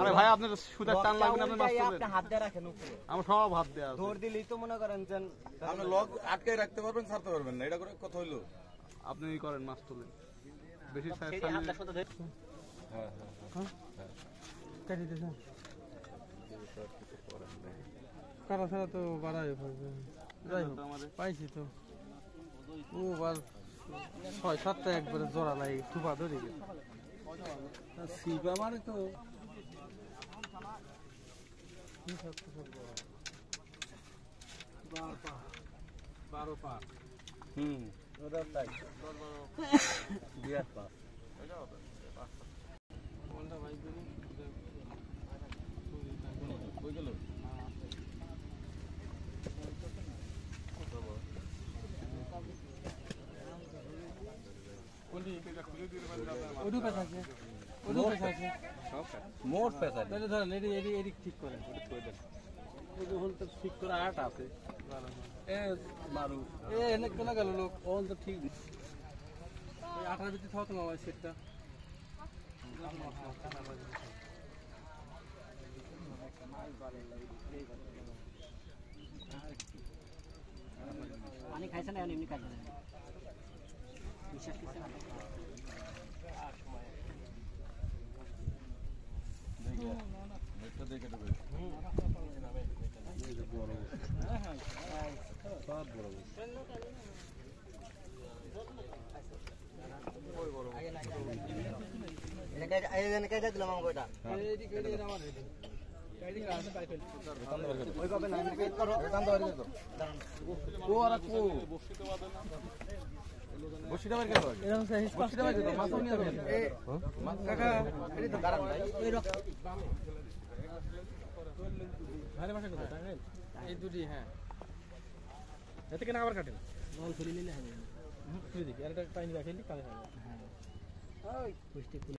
আরে ভাই আপনার সুতার টান লাগবে না, আপনি মাছ তুলবেন। আপনি হাত দিয়ে রাখেন উপরে, আমরা সব হাত দেয়া আছে। ধর দিলেই তো মনে করেন যে আপনি লক আটকে রাখতে পারবেন, ছাড়তে পারবেন না, এটা করে কথা হইলো। আপনি করেন মাছ তুলেন বেশি সাইজ সেই হাতটা শুধু ধরে। হ্যাঁ হ্যাঁ কাটি দিস কাটা ছাড়া তো বাড়াই যাই হোক পাইছি তো ও বার ৬-৭টা একবারে জোড়া লাগে থুপা ধরে গেছে সিবা মানে তো ওটা তাই বিরাট পা কই গেল মোট পেশা ধরেন এদিক ঠিক করেন ঠিক করে আট আছে এ মারু এ এনে কেন গেল লোক ওন তো ঠিক এই 18 ভিতরে থাও তো মামা সেটটা পানি খাইছে না এমনি খাইছে না বিশ্বাস করছে না এটা দেখে দেবে সব বড় এখানে কাইটা দিলাম আমাকে ওটা এইদিকে আমার এইদিকে আসে পাই ফেল ওই কবে না কাইট করো কান ধরে গেল ও আর কো বসিটা বের করো এরকম সাইজ বসিটা বের করো মাছ নিয়ে যাবেন এই কাকা এই তো দাঁড়ান ভাই এই রক ভালো ভাষা কথা টাঙ্গাইল এই দুটি হ্যাঁ এতে কেন আবার কাটেন বল খুলে নিলে হবে তুই দেখি আর একটা টাইম রাখেলি কালে হবে ওই পুষ্টি